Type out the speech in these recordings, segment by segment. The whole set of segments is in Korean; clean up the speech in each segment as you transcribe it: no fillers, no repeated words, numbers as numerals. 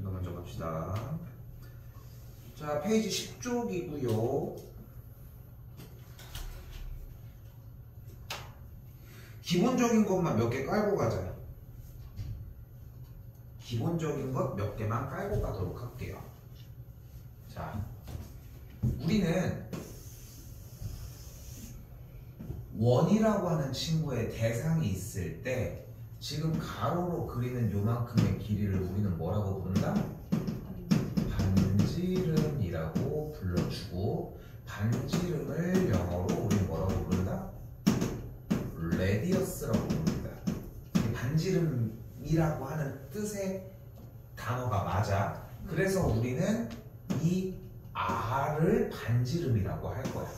이거 먼저 갑시다. 자, 페이지 10쪽이고요. 기본적인 것만 몇 개 깔고 가자. 기본적인 것 몇 개만 깔고 가도록 할게요. 자, 우리는 원이라고 하는 친구의 대상이 있을 때 지금 가로로 그리는 요만큼의 길이를 우리는 뭐라고 부른다? 반지름이라고 불러주고, 반지름을 영어로 우리는 뭐라고 부른다? 레디어스라고 부릅니다. 반지름이라고 하는 뜻의 단어가 맞아. 그래서 우리는 이 R을 반지름이라고 할 거야.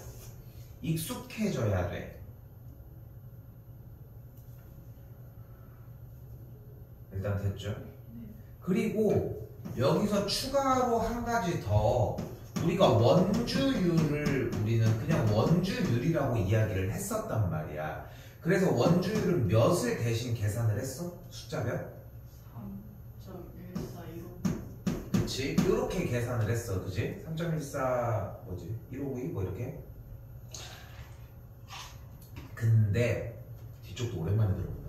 익숙해져야 돼. 일단 됐죠? 그리고 여기서 추가로 한 가지 더, 우리가 원주율을 우리는 그냥 원주율이라고 이야기를 했었단 말이야. 그래서 원주율은 몇을 대신 계산을 했어? 숫자 몇? 3.1415. 그치? 이렇게 계산을 했어. 그치? 3.14 뭐지? 1592 뭐 이렇게. 근데 뒤쪽도 오랜만에 들어본다.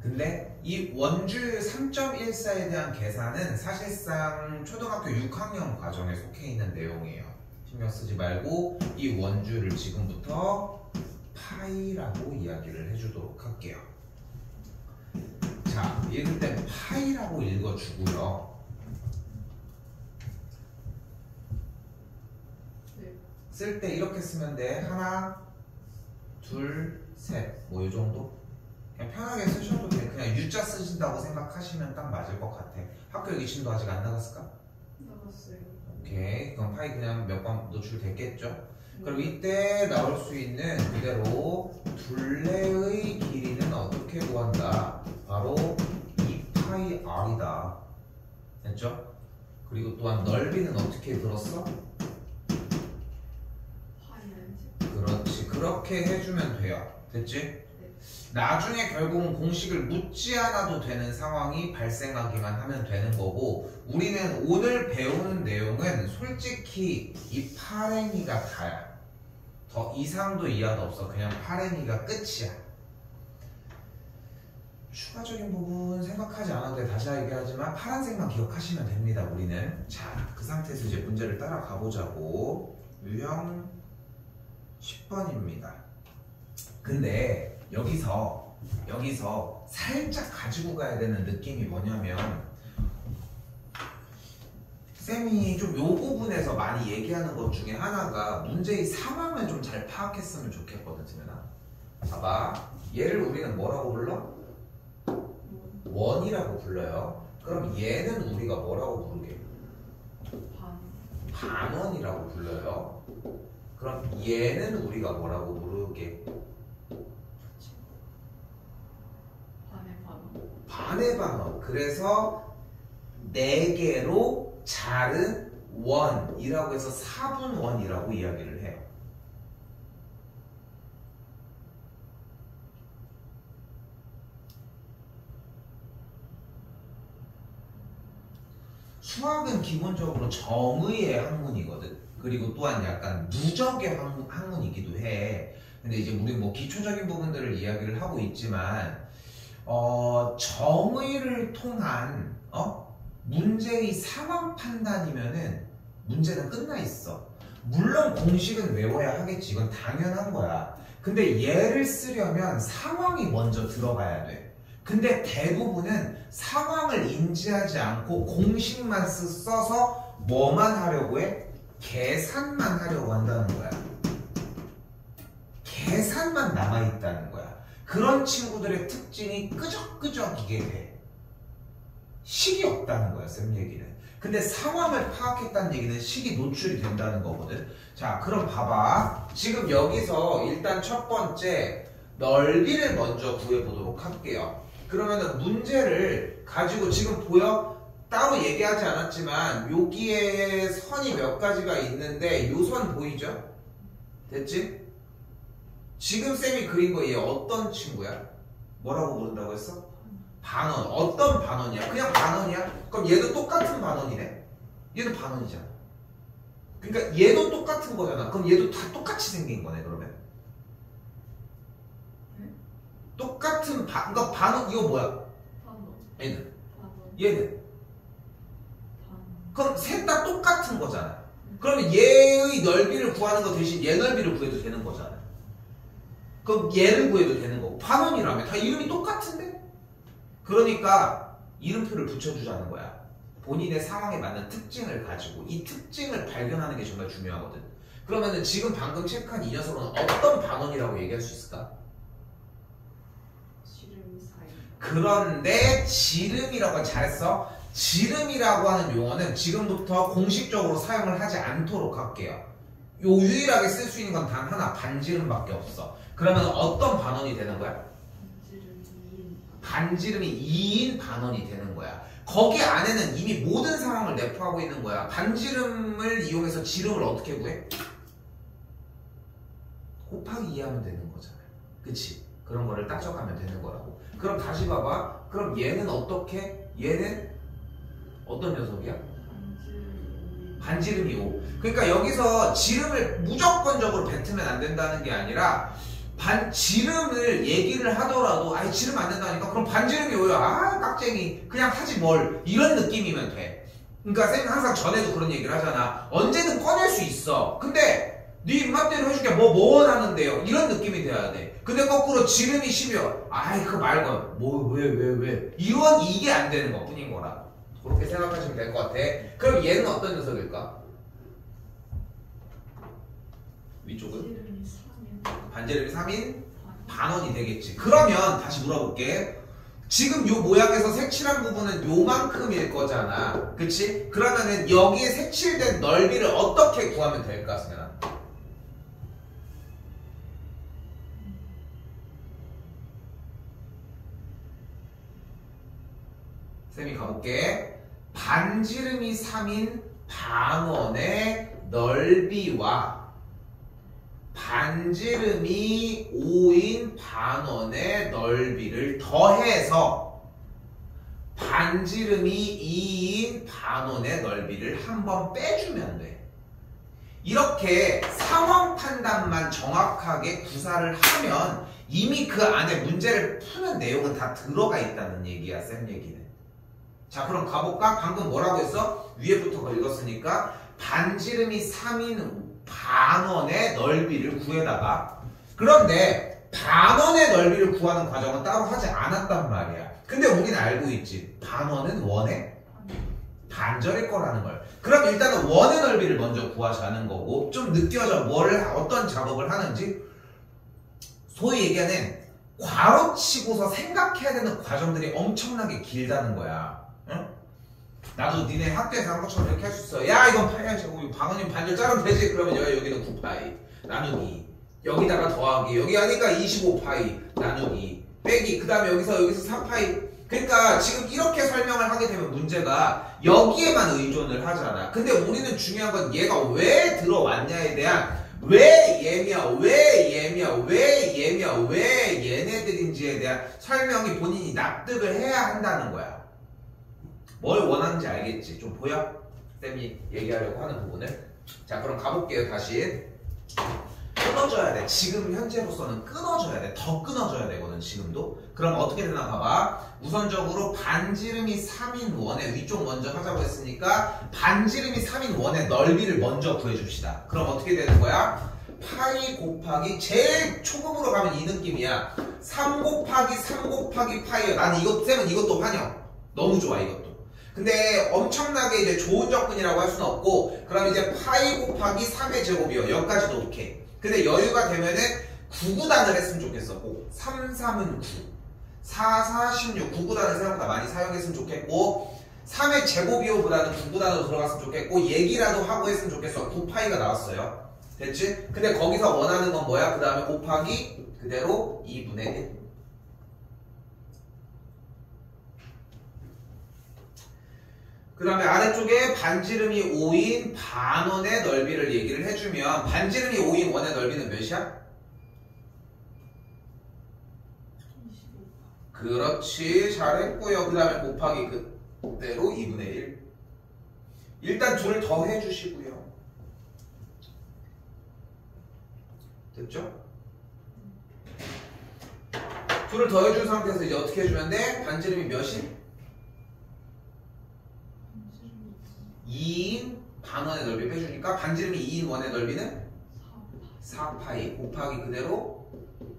근데 이 원주율 3.14에 대한 계산은 사실상 초등학교 6학년 과정에 속해 있는 내용이에요. 신경 쓰지 말고 이 원주율을 지금부터 파이라고 이야기를 해주도록 할게요. 자, 읽을 땐 파이라고 읽어주고요. 네. 쓸 때 이렇게 쓰면 돼. 하나, 둘, 셋. 뭐 이 정도? 그냥 편하게 쓰셔도 돼. 그냥 U자 쓰신다고 생각하시면 딱 맞을 것 같아. 학교 일기침도 아직 안 나갔을까? 나갔어요. 오케이. 그럼 파이 그냥 몇 번 노출됐겠죠? 그럼 이때 나올 수 있는 그대로 둘레의 길이는 어떻게 구한다? 바로 2파이 R이다. 됐죠? 그리고 또한 넓이는 어떻게 들었어? 파이렌즈. 그렇지. 그렇게 해주면 돼요. 됐지? 나중에 결국은 공식을 묻지 않아도 되는 상황이 발생하기만 하면 되는 거고, 우리는 오늘 배우는 내용은 솔직히 이 파랭이가 다야. 더 이상도 이하도 없어. 그냥 파랭이가 끝이야. 추가적인 부분 생각하지 않아도 돼. 다시 얘기하지만 파란색만 기억하시면 됩니다. 우리는. 자, 그 상태에서 이제 문제를 따라가 보자고. 유형 10번입니다. 근데 여기서 살짝 가지고 가야 되는 느낌이 뭐냐면, 쌤이 좀 요 부분에서 많이 얘기하는 것 중에 하나가 문제의 상황을 좀 잘 파악했으면 좋겠거든. 지면아, 봐봐. 얘를 우리는 뭐라고 불러? 원이라고 불러요. 그럼 얘는 우리가 뭐라고 부르게? 반원이라고 불러요. 그럼 얘는 우리가 뭐라고 부르게? 반의 반원. 그래서 4개로 자른 원이라고 해서 4분원이라고 이야기를 해요. 수학은 기본적으로 정의의 학문이거든. 그리고 또한 약간 누적의 학문이기도 해. 근데 이제 우리 뭐 기초적인 부분들을 이야기를 하고 있지만, 정의를 통한 문제의 상황 판단이면은 문제는 끝나 있어. 물론 공식은 외워야 하겠지. 이건 당연한 거야. 근데 얘를 쓰려면 상황이 먼저 들어가야 돼. 근데 대부분은 상황을 인지하지 않고 공식만 써서 뭐만 하려고 해? 계산만 하려고 한다는 거야. 계산만 남아있다는 거야. 그런 친구들의 특징이 끄적끄적이게 돼. 식이 없다는 거야, 쌤 얘기는. 근데 상황을 파악했다는 얘기는 식이 노출이 된다는 거거든. 자, 그럼 봐봐. 지금 여기서 일단 첫 번째 넓이를 먼저 구해보도록 할게요. 그러면은 문제를 가지고 지금 보여? 따로 얘기하지 않았지만 여기에 선이 몇 가지가 있는데 요 선 보이죠? 됐지? 지금 쌤이 그린 거 얘 어떤 친구야? 뭐라고 부른다고 했어? 반원. 어떤 반원이야? 그냥 반원이야? 그럼 얘도 똑같은 반원이네? 얘도 반원이잖아. 그러니까 얘도 똑같은 거잖아. 그럼 얘도 다 똑같이 생긴 거네, 그러면. 똑같은 그러니까 반원, 이거 뭐야? 반원. 얘는. 반원. 얘는. 반원. 그럼 셋 다 똑같은 거잖아. 그러면 얘의 넓이를 구하는 거 대신 얘 넓이를 구해도 되는 거잖아. 그럼 얘를 구해도 되는 거고. 반원이라며. 다 이름이 똑같은데? 그러니까 이름표를 붙여주자는 거야. 본인의 상황에 맞는 특징을 가지고 이 특징을 발견하는 게 정말 중요하거든. 그러면은 지금 방금 체크한 이 녀석은 어떤 반원이라고 얘기할 수 있을까? 지름 사이. 그런데 지름이라고 잘했어. 지름이라고 하는 용어는 지금부터 공식적으로 사용을 하지 않도록 할게요. 요 유일하게 쓸 수 있는 건 단 하나, 반지름밖에 없어. 그러면 어떤 반원이 되는 거야? 반지름 2인. 반지름이 2인 반원이 되는 거야. 거기 안에는 이미 모든 상황을 내포하고 있는 거야. 반지름을 이용해서 지름을 어떻게 구해? 곱하기 2하면 되는 거잖아. 그치? 그런 거를 딱 적하면 되는 거라고. 그럼 다시 봐봐. 그럼 얘는 어떻게? 얘는 어떤 녀석이야? 반지름 5인. 반지름이 5. 그러니까 여기서 지름을 무조건적으로 뱉으면 안 된다는 게 아니라 지름을 얘기를 하더라도 아이 지름 안 된다니까 그럼 반지름이 5야. 아 깍쟁이 그냥 하지 뭘 이런 느낌이면 돼. 그러니까 쌤은 항상 전에도 그런 얘기를 하잖아. 언제든 꺼낼 수 있어. 근데 네 입맛대로 해줄게. 뭐 원하는데요. 이런 느낌이 돼야 돼. 근데 거꾸로 지름이 10이요. 아이 그거 말고 왜 이게 안 되는 것 뿐인 거라. 그렇게 생각하시면 될 것 같아. 그럼 얘는 어떤 녀석일까? 위쪽은? 지름이 3인. 반지름이 3인 반원이 되겠지. 그러면 다시 물어볼게. 지금 요 모양에서 색칠한 부분은 요만큼일 거잖아. 그치? 그러면은 여기에 색칠된 넓이를 어떻게 구하면 될까, 승현아? 쌤이 가볼게. 반지름이 3인 반원의 넓이와 반지름이 5인 반원의 넓이를 더해서 반지름이 2인 반원의 넓이를 한번 빼주면 돼. 이렇게 상황 판단만 정확하게 구사를 하면 이미 그 안에 문제를 푸는 내용은 다 들어가 있다는 얘기야, 쌤 얘기는. 자, 그럼 가볼까? 방금 뭐라고 했어? 위에부터 읽었으니까 반지름이 3인 반원의 넓이를 구해다가 그런데 반원의 넓이를 구하는 과정은 따로 하지 않았단 말이야. 근데 우리는 알고 있지. 반원은 원의 반절일 거라는 걸. 그럼 일단은 원의 넓이를 먼저 구하자는 거고 좀 느껴져. 어떤 작업을 하는지. 소위 얘기하는 괄호치고서 생각해야 되는 과정들이 엄청나게 길다는 거야. 응? 나도 니네 학교에서 한 것처럼 이렇게 할 수 있어. 야 이건 파이야 제곱이 반원이면 반절 자르면 되지. 그러면 여기는 9파이 나누기 여기다가 더하기 여기 하니까 25파이 나누기 빼기 그 다음에 여기서 3파이. 그러니까 지금 이렇게 설명을 하게 되면 문제가 여기에만 의존을 하잖아. 근데 우리는 중요한 건 얘가 왜 들어왔냐에 대한 왜 얘네들인지에 대한 설명이 본인이 납득을 해야 한다는 거야. 뭘 원하는지 알겠지? 좀 보여? 쌤이 얘기하려고 하는 부분을. 자, 그럼 가볼게요. 다시. 끊어줘야 돼. 지금 현재로서는 끊어줘야 돼. 더 끊어줘야 되거든, 지금도. 그럼 어떻게 되나 봐봐. 우선적으로 반지름이 3인 원의 위쪽 먼저 하자고 했으니까 반지름이 3인 원의 넓이를 먼저 구해줍시다. 그럼 어떻게 되는 거야? 파이 곱하기 제일 초급으로 가면 이 느낌이야. 3 곱하기 3 곱하기 파이야. 나는 쌤은 이것도 환영. 너무 좋아, 이것도. 근데 엄청나게 이제 좋은 접근이라고 할 수는 없고, 그럼 이제 파이 곱하기 3의 제곱이요. 여기까지도 오케이. 근데 여유가 되면은 9구단을 했으면 좋겠어. 3, 3은 9. 4, 4, 16. 9구단을 생각보다 많이 사용했으면 좋겠고, 3의 제곱이요보다는 9구단으로 들어갔으면 좋겠고, 얘기라도 하고 했으면 좋겠어. 9파이가 나왔어요. 됐지? 근데 거기서 원하는 건 뭐야? 그 다음에 곱하기 그대로 2분의 1. 그 다음에 아래쪽에 반지름이 5인 반원의 넓이를 얘기를 해주면 반지름이 5인 원의 넓이는 몇이야? 25. 그렇지. 잘했고요. 그 다음에 곱하기 그대로 2분의 1. 일단 둘을 더 해주시고요. 됐죠? 둘을 더 해준 상태에서 이제 어떻게 해주면 돼? 반지름이 몇이? 2인 반원의 넓이 빼주니까 반지름이 2인 원의 넓이는 4파이 곱하기 그대로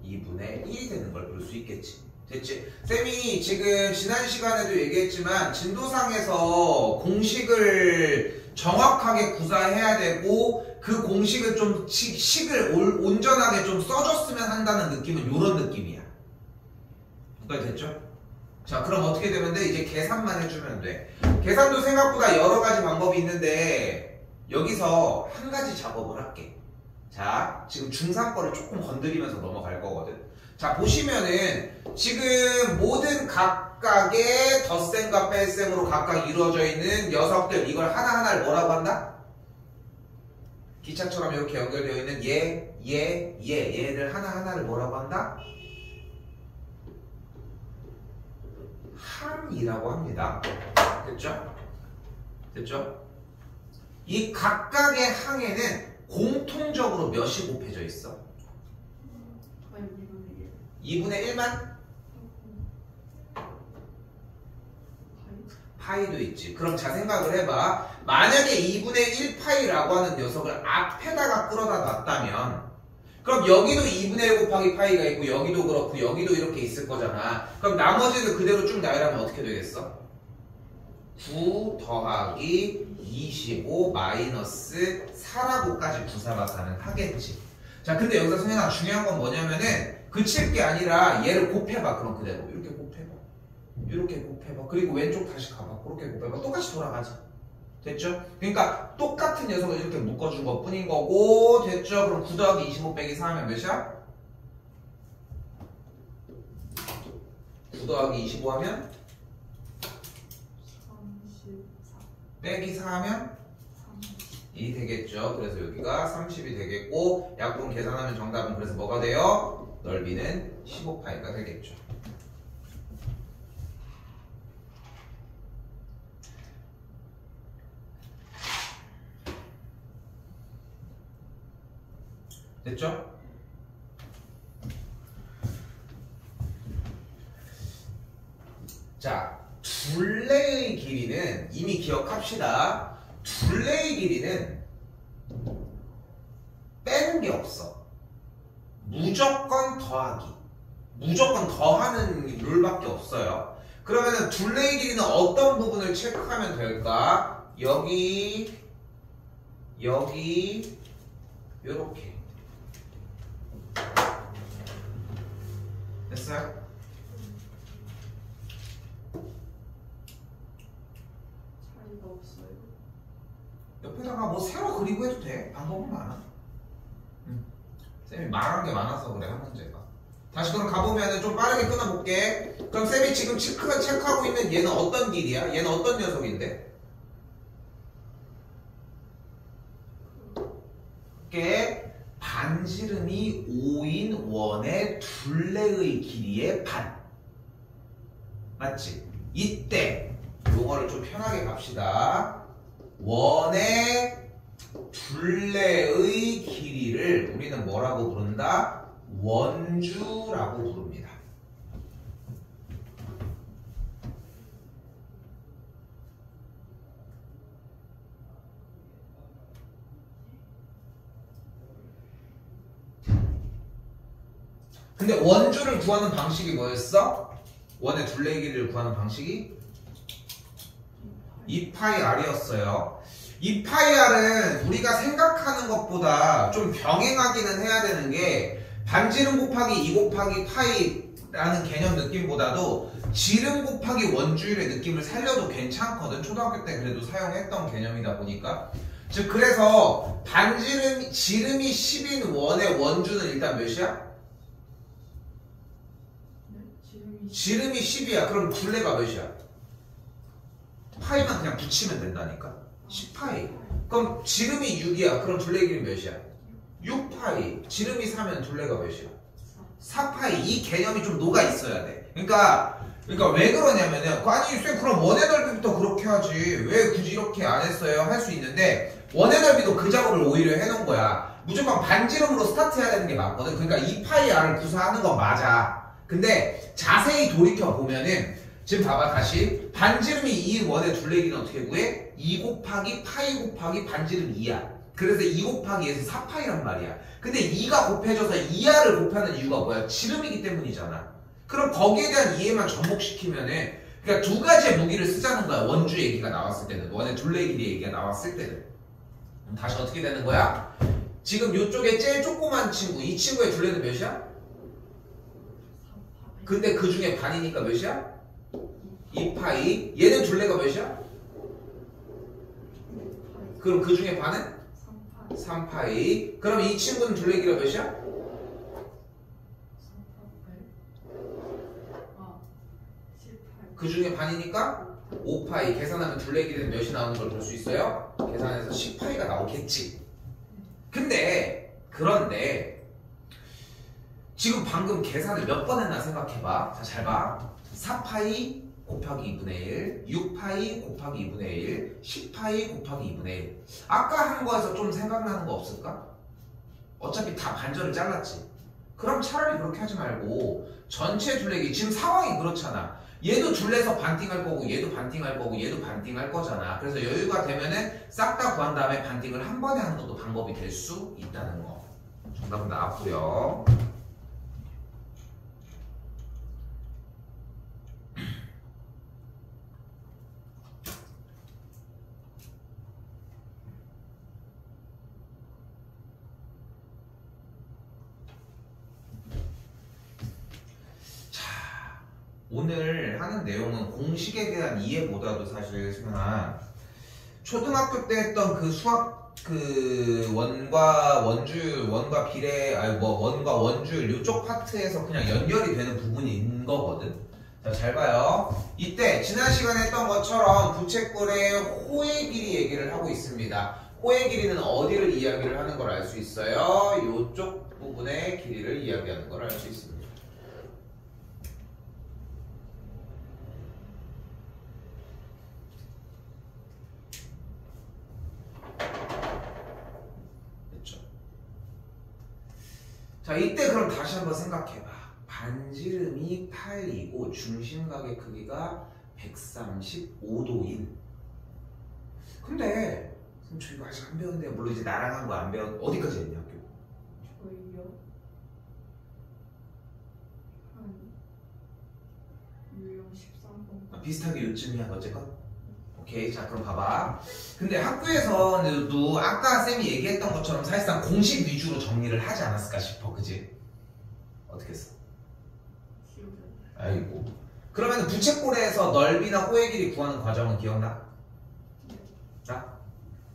2분의 1이 되는 걸 볼 수 있겠지. 됐지? 쌤이 지금 지난 시간에도 얘기했지만 진도상에서 공식을 정확하게 구사해야 되고 그 공식을 좀 식을 온전하게 좀 써줬으면 한다는 느낌은 이런 느낌이야. 그까지 됐죠? 자, 그럼 어떻게 되면 돼? 이제 계산만 해주면 돼. 계산도 생각보다 여러 가지 방법이 있는데 여기서 한 가지 작업을 할게. 자, 지금 중3 거를 조금 건드리면서 넘어갈 거거든. 자, 보시면은 지금 모든 각각의 덧셈과 뺄셈으로 각각 이루어져 있는 녀석들, 이걸 하나하나를 뭐라고 한다? 기차처럼 이렇게 연결되어 있는 얘를 하나하나를 뭐라고 한다? 항이라고 합니다. 됐죠? 됐죠? 이 각각의 항에는 공통적으로 몇이 곱해져 있어? 2분의 1만? 파이도 있지. 그럼 자 생각을 해봐. 만약에 2분의 1파이라고 하는 녀석을 앞에다가 끌어다 놨다면 그럼 여기도 2분의 1 곱하기 파이가 있고 여기도 그렇고 여기도 이렇게 있을 거잖아. 그럼 나머지를 그대로 쭉 나열하면 어떻게 되겠어? 9 더하기 25 마이너스 4라고까지 구사가 가능하겠지. 자, 근데 여기서 선생아 중요한 건 뭐냐면은 그칠 게 아니라 얘를 곱해봐. 그럼 그대로 이렇게 곱해봐. 이렇게 곱해봐. 그리고 왼쪽 다시 가봐. 그렇게 곱해봐. 똑같이 돌아가지. 됐죠? 그러니까 똑같은 녀석을 이렇게 묶어준 것 뿐인 거고. 됐죠? 그럼 9 더하기 25 빼기 4 하면 몇이야? 9 더하기 25 하면? 34 빼기 4 하면? 2 되겠죠? 그래서 여기가 30이 되겠고 약분 계산하면 정답은 그래서 뭐가 돼요? 넓이는 15파이가 되겠죠. 됐죠? 자, 둘레의 길이는 이미 기억합시다. 둘레의 길이는 빼는 게 없어. 무조건 더하기. 무조건 더하는 룰밖에 없어요. 그러면은 둘레의 길이는 어떤 부분을 체크하면 될까? 여기 요렇게. 됐어요? 차이가 없어요. 옆에다가 뭐 세로 그리고 해도 돼. 방법은 많아. 쌤이 말한 게 많아서 그래, 한 문제가. 다시 그럼 가보면은 좀 빠르게 끊어볼게. 그럼 쌤이 지금 체크하고 있는 얘는 어떤 길이야? 얘는 어떤 녀석인데? 이게 반지름이 5인 원의 둘레의 길이의 반. 맞지? 이때 요거를 좀 편하게 갑시다. 원의 둘레의 길이를 우리는 뭐라고 부른다? 원주라고 부릅니다. 근데 원주를 구하는 방식이 뭐였어? 원의 둘레의 길이를 구하는 방식이 2파이r이었어요. 2파이r은 우리가 생각하는 것보다 좀 병행하기는 해야 되는 게 반지름 곱하기 2 곱하기 파이라는 개념 느낌보다도 지름 곱하기 원주율의 느낌을 살려도 괜찮거든. 초등학교 때 그래도 사용했던 개념이다 보니까. 즉 그래서 지름이 10인 원의 원주는 일단 몇이야? 지름이 10이야. 그럼 둘레가 몇이야? 파이만 그냥 붙이면 된다니까. 10파이. 그럼 지름이 6이야. 그럼 둘레 길이 몇이야? 6파이. 지름이 4면 둘레가 몇이야? 4파이. 이 개념이 좀 녹아 있어야 돼. 그러니까 그러니까 왜 그러냐면은 아니 쌤 그럼 원의 넓이부터 그렇게 하지 왜 굳이 이렇게 안 했어요? 할 수 있는데 원의 넓이도 그 작업을 오히려 해놓은 거야. 무조건 반지름으로 스타트해야 되는 게 맞거든. 그러니까 2파이 r을 구사하는 건 맞아. 근데 자세히 돌이켜 보면은 지금 봐봐 다시 반지름이 2인 원의 둘레길이는 어떻게 구해? 2 곱하기 파이 곱하기 반지름 2야. 그래서 2 곱하기 2에서 4파이란 말이야. 근데 2가 곱해져서 2r을 곱하는 이유가 뭐야? 지름이기 때문이잖아. 그럼 거기에 대한 이해만 접목시키면은 그러니까 두 가지의 무기를 쓰자는 거야. 원주 얘기가 나왔을 때는 원의 둘레 길이 얘기가 나왔을 때는 다시 어떻게 되는 거야? 지금 이쪽에 제일 조그만 친구 이 친구의 둘레는 몇이야? 근데 그 중에 반이니까 몇이야? 2파이 얘는 둘레가 몇이야? 그럼 그 중에 반은? 3파이 그럼 이 친구는 둘레 길이가 몇이야? 그 중에 반이니까 5파이 계산하면 둘레 길이는 몇이 나오는 걸 볼 수 있어요? 계산해서 10파이가 나오겠지. 그런데 지금 방금 계산을 몇 번 했나 생각해봐. 자, 잘 봐. 4파이 곱하기 2분의 1 6파이 곱하기 2분의 1 10파이 곱하기 2분의 1 아까 한 거에서 좀 생각나는 거 없을까? 어차피 다 반절을 잘랐지. 그럼 차라리 그렇게 하지 말고 전체 둘레기 지금 상황이 그렇잖아. 얘도 둘레서 반띵할 거고 얘도 반띵할 거고 얘도 반띵할 거잖아. 그래서 여유가 되면은 싹 다 구한 다음에 반띵을 한 번에 하는 것도 방법이 될 수 있다는 거. 정답은 나왔고요. 오늘 하는 내용은 공식에 대한 이해보다도 사실 승현아 초등학교 때 했던 그 수학 그 원과 비례 아니 뭐 원과 원줄 이쪽 파트에서 그냥 연결이 되는 부분인 거거든. 자, 잘 봐요. 이때 지난 시간에 했던 것처럼 부채꼴의 호의 길이 얘기를 하고 있습니다. 호의 길이는 어디를 이야기를 하는 걸 알 수 있어요? 이쪽 부분의 길이를 이야기하는 걸 알 수 있습니다. 자, 이때 그럼 다시 한번 생각해봐. 반지름이 8이고 중심각의 크기가 135도인. 근데 그럼 저 이거 아직 안 배웠는데 물론 이제 나랑 한 거 안 배웠. 어디까지 했냐 학교? 저희요? 한 유형 13번. 비슷하게 요쯤이야 어쨌건. 오케이, 자 그럼 봐봐. 근데 학교에서도 아까 쌤이 얘기했던 것처럼 사실상 공식 위주로 정리를 하지 않았을까 싶어. 그지? 어떻게 했어? 아이고. 그러면 부채꼴에서 넓이나 호의 길이 구하는 과정은 기억나? 나?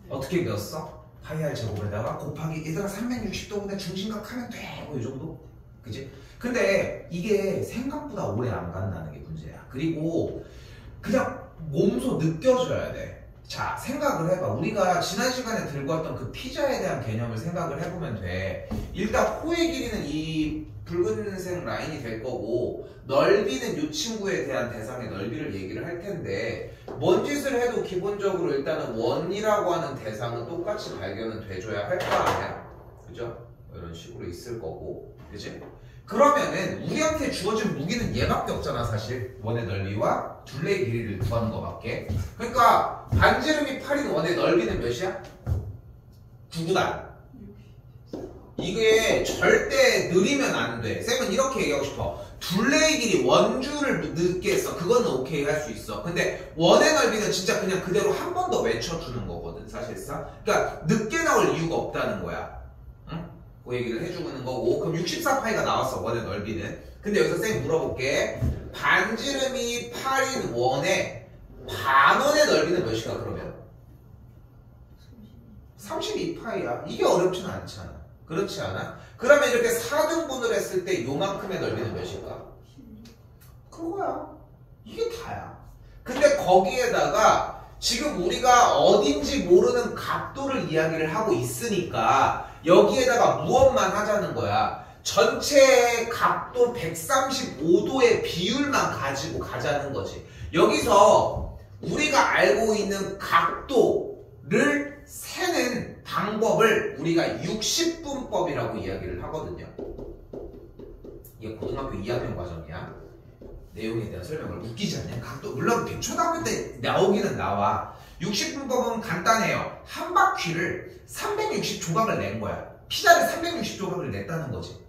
어떻게 배웠어? 파이 r 제곱에다가 곱하기 얘들아 360도보다 중심각 하면 돼. 뭐 이 정도? 그지? 근데 이게 생각보다 오래 안 간다는 게 문제야. 그리고 그냥 몸소 느껴져야 돼. 자, 생각을 해봐. 우리가 지난 시간에 들고 왔던 그 피자에 대한 개념을 생각을 해보면 돼. 일단 호의 길이는 이 붉은색 라인이 될 거고 넓이는 이 친구에 대한 대상의 넓이를 얘기를 할 텐데 뭔 짓을 해도 기본적으로 일단은 원이라고 하는 대상은 똑같이 발견은 돼줘야 할 거 아니야. 그죠? 이런 식으로 있을 거고. 그지? 그러면은 우리한테 주어진 무기는 얘밖에 없잖아. 사실 원의 넓이와 둘레의 길이를 구하는 거밖에. 그러니까 반지름이 8인 원의 넓이는 몇이야? 9구다. 이게 절대 느리면 안 돼. 쌤은 이렇게 얘기하고 싶어. 둘레의 길이 원주를 늦게 했어. 그거는 오케이 할 수 있어. 근데 원의 넓이는 진짜 그냥 그대로 한 번 더 외쳐주는 거거든 사실상. 그러니까 늦게 나올 이유가 없다는 거야. 그 얘기를 해주는 거고. 그럼 64파이가 나왔어 원의 넓이는. 근데 여기서 쌤 물어볼게. 반지름이 8인 원의 반원의 넓이는 몇일까 그러면? 32파이야. 이게 어렵진 않잖아. 그렇지 않아? 그러면 이렇게 4등분을 했을 때 요만큼의 넓이는 몇일까? 그거야. 이게 다야. 근데 거기에다가 지금 우리가 어딘지 모르는 각도를 이야기를 하고 있으니까 여기에다가 무엇만 하자는 거야. 전체 각도 135도의 비율만 가지고 가자는 거지. 여기서 우리가 알고 있는 각도를 세는 방법을 우리가 60분법이라고 이야기를 하거든요. 이게 고등학교 2학년 과정이야. 내용에 대한 설명을 웃기지 않냐? 각도 물론 초등학교 때 나오기는 나와. 60분법은 간단해요. 한 바퀴를 360조각을 낸 거야. 피자를 360조각을 냈다는 거지.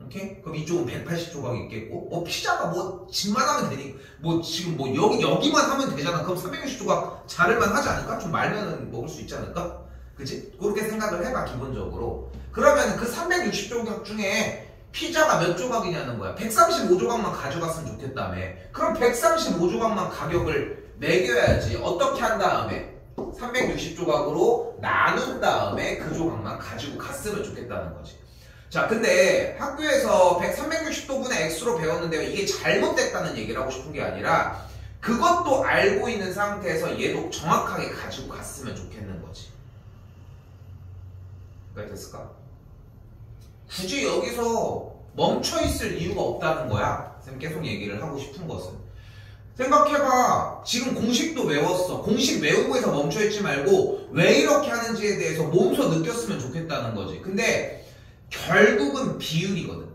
오케이? 그럼 이쪽은 180조각이 있겠고, 뭐 피자가 뭐 집만 하면 되니, 뭐 지금 뭐 여기만 하면 되잖아. 그럼 360조각 자를만 하지 않을까? 좀 말면은 먹을 수 있지 않을까? 그치? 그렇게 생각을 해봐 기본적으로. 그러면 그 360조각 중에 피자가 몇 조각이냐는 거야. 135조각만 가져갔으면 좋겠다며. 그럼 135조각만 가격을 매겨야지. 어떻게 한 다음에 360조각으로 나눈 다음에 그 조각만 가지고 갔으면 좋겠다는 거지. 자, 근데 학교에서 360도분의 x로 배웠는데요. 이게 잘못됐다는 얘기를 하고 싶은 게 아니라 그것도 알고 있는 상태에서 얘도 정확하게 가지고 갔으면 좋겠는 거지. 왜 됐을까? 굳이 여기서 멈춰있을 이유가 없다는 거야. 쌤 계속 얘기를 하고 싶은 것은. 생각해봐. 지금 공식도 외웠어. 공식 외우고 해서 멈춰있지 말고 왜 이렇게 하는지에 대해서 몸소 느꼈으면 좋겠다는 거지. 근데 결국은 비율이거든.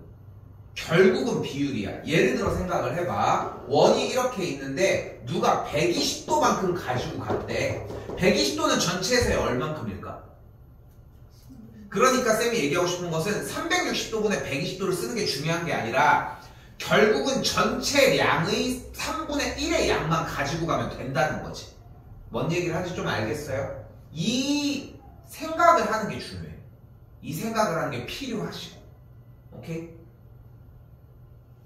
결국은 비율이야. 예를 들어 생각을 해봐. 원이 이렇게 있는데 누가 120도만큼 가지고 갔대. 120도는 전체에서의 얼만큼일까? 그러니까 쌤이 얘기하고 싶은 것은 360도분의 120도를 쓰는 게 중요한 게 아니라 결국은 전체 양의 3분의 1의 양만 가지고 가면 된다는 거지. 뭔 얘기를 하는지 좀 알겠어요? 이 생각을 하는 게 중요해. 이 생각을 하는 게 필요하시고. 오케이?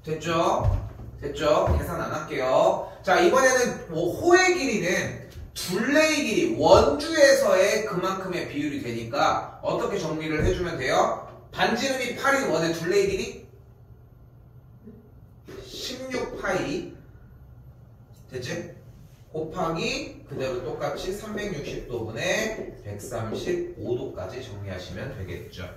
됐죠? 됐죠? 계산 안 할게요. 자, 이번에는 호의 길이는 둘레의 길이 원주에서의 그만큼의 비율이 되니까 어떻게 정리를 해주면 돼요? 반지름이 8인 원의 둘레의 길이 16파이 됐지? 곱하기 그대로 똑같이 360도분의 135도까지 정리하시면 되겠죠.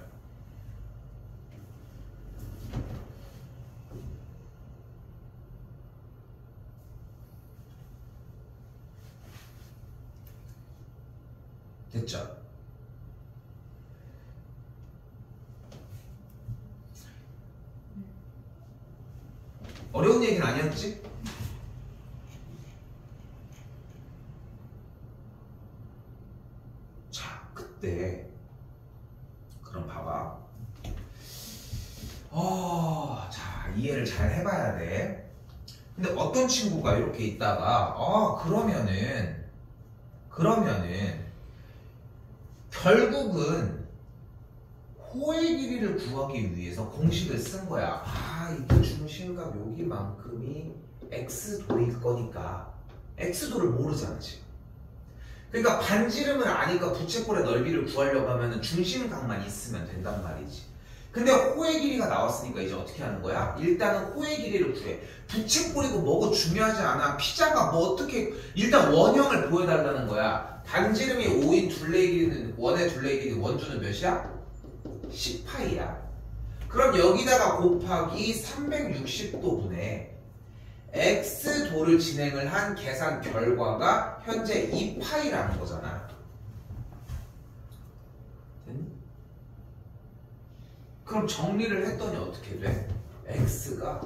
됐죠? 어려운 얘기는 아니었지? 자, 그때 그럼 봐봐. 자, 이해를 잘 해봐야 돼. 근데 어떤 친구가 이렇게 있다가 그러면은 결국은 호의 길이를 구하기 위해서 공식을 쓴 거야. 이거 중심값 여기만큼이 x도일 거니까 x도를 모르잖아 지금. 그러니까 반지름을 아니까 부채꼴의 넓이를 구하려고 하면 중심각만 있으면 된단 말이지. 근데 호의 길이가 나왔으니까 이제 어떻게 하는 거야? 일단은 호의 길이를 구해. 부채꼴이고 뭐고 중요하지 않아. 피자가 뭐 어떻게 일단 원형을 보여달라는 거야. 반지름이 5인 둘레의 길이는 원의 둘레의 길이 원주는 몇이야? 10파이야. 그럼 여기다가 곱하기 360도분의 x도를 진행을 한 계산 결과가 현재 2파이라는 거잖아. 됐니? 그럼 정리를 했더니 어떻게 돼? x가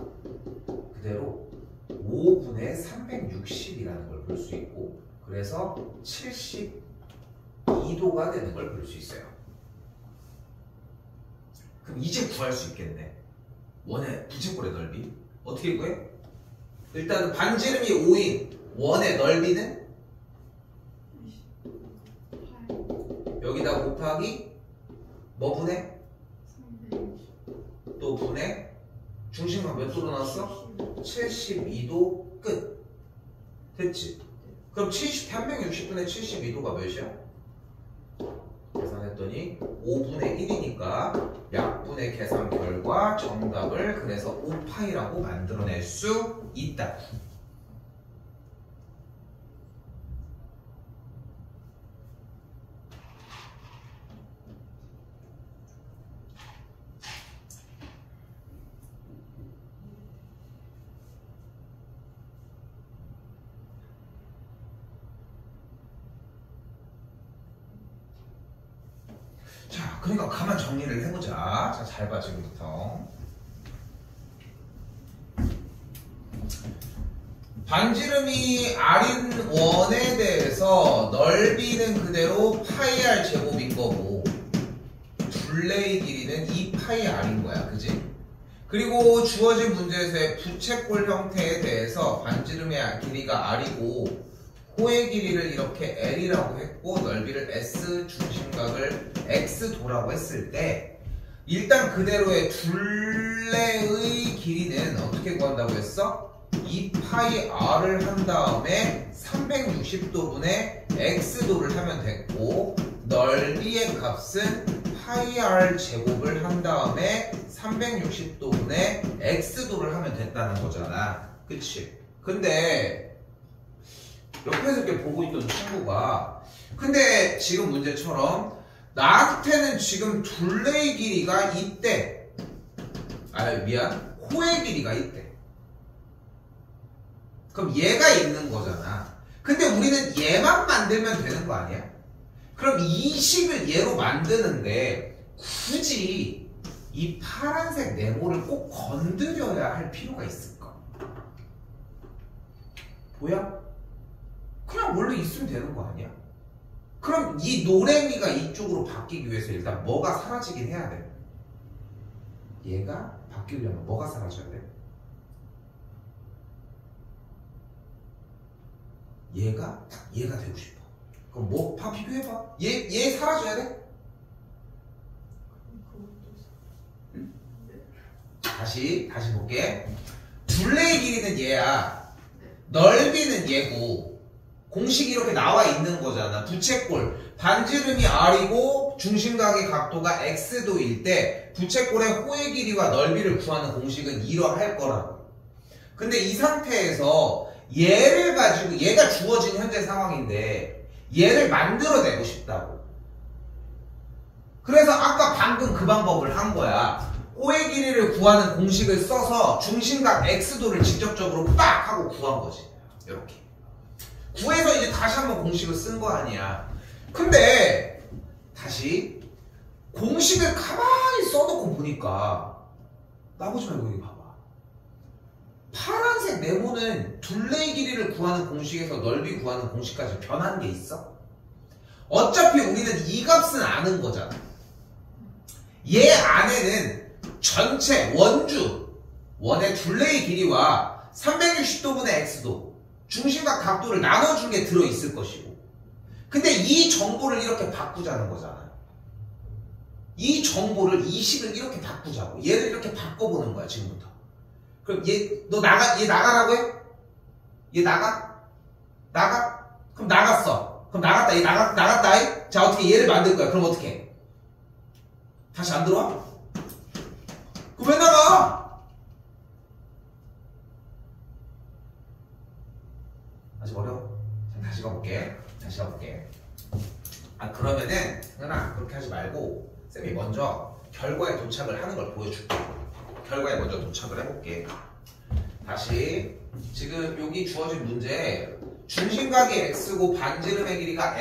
그대로 5분의 360이라는 걸 볼 수 있고 그래서 72도가 되는 걸 볼 수 있어요. 그럼 이제 구할 수 있겠네. 원의 부채꼴의 넓이 어떻게 구해? 일단 반지름이 5인 원의 넓이는 여기다 곱하기 뭐 분해? 또 분해 중심각 몇 도로 나왔어? 72도 끝. 됐지? 그럼 360분의 72도가 몇이야? 계산했더니 5분의 1이니까 약분의 계산 결과 정답을 그래서 5파이라고 만들어낼 수 있다. 그러니까 가만 정리를 해보자. 자, 잘 봐, 지금부터. 반지름이 R인 원에 대해서 넓이는 그대로 파이 R 제곱인 거고 둘레의 길이는 2파이 R인 거야. 그지? 그리고 주어진 문제에서의 부채꼴 형태에 대해서 반지름의 길이가 R이고 호의 길이를 이렇게 L이라고 했고 넓이를 S, 중심각을 X도라고 했을 때 일단 그대로의 둘레의 길이는 어떻게 구한다고 했어? 2파이 R을 한 다음에 360도분의 X도를 하면 됐고 넓이의 값은 파이 R 제곱을 한 다음에 360도분의 X도를 하면 됐다는 거잖아. 그치? 근데 옆에서 이렇게 보고 있던 친구가 근데 지금 문제처럼 나한테는 지금 둘레의 길이가 있대. 호의 길이가 있대. 그럼 얘가 있는 거잖아. 근데 우리는 얘만 만들면 되는 거 아니야? 그럼 이 식을 얘로 만드는데 굳이 이 파란색 네모를 꼭 건드려야 할 필요가 있을까? 보여? 그냥 원래 있으면 되는 거 아니야? 그럼 이 노랭이가 이쪽으로 바뀌기 위해서 일단 뭐가 사라지긴 해야 돼? 얘가 바뀌려면 뭐가 사라져야 돼? 얘가 딱 얘가 되고 싶어. 그럼 뭐 비교해봐. 얘 사라져야 돼? 응? 다시 볼게. 둘레의 길이는 얘야. 넓이는 얘고 공식이 이렇게 나와 있는 거잖아. 부채꼴 반지름이 R이고 중심각의 각도가 X도일 때 부채꼴의 호의 길이와 넓이를 구하는 공식은 이러할 거라고. 근데 이 상태에서 얘를 가지고 얘가 주어진 현재 상황인데 얘를 만들어내고 싶다고. 그래서 아까 방금 그 방법을 한 거야. 호의 길이를 구하는 공식을 써서 중심각 X도를 직접적으로 빡 하고 구한 거지. 이렇게 구해서 이제 다시 한번 공식을 쓴 거 아니야. 근데 다시 공식을 가만히 써놓고 보니까 나보지 말고 여기 봐봐. 파란색 네모는 둘레의 길이를 구하는 공식에서 넓이 구하는 공식까지 변한 게 있어? 어차피 우리는 이 값은 아는 거잖아. 얘 안에는 전체 원의 둘레의 길이와 360도분의 X도 중심각 각도를 나눠준 게 들어있을 것이고 근데 이 정보를 이렇게 바꾸자는 거잖아. 이 정보를 이 식을 이렇게 바꾸자고. 얘를 이렇게 바꿔보는 거야 지금부터. 그럼 얘 나가라고 해? 얘 나가? 그럼 나갔어. 그럼 나갔다. 얘 나갔다. 자, 어떻게 얘를 만들 거야? 그럼 어떻게 해? 다시 안 들어와? 그럼 왜 나가? 아직 어려워. 다시 가볼게. 그러면은 승현아 그렇게 하지 말고 쌤이 먼저 결과에 도착을 하는 걸 보여줄게. 결과에 먼저 도착을 해볼게. 다시 지금 여기 주어진 문제 중심각이 X고 반지름의 길이가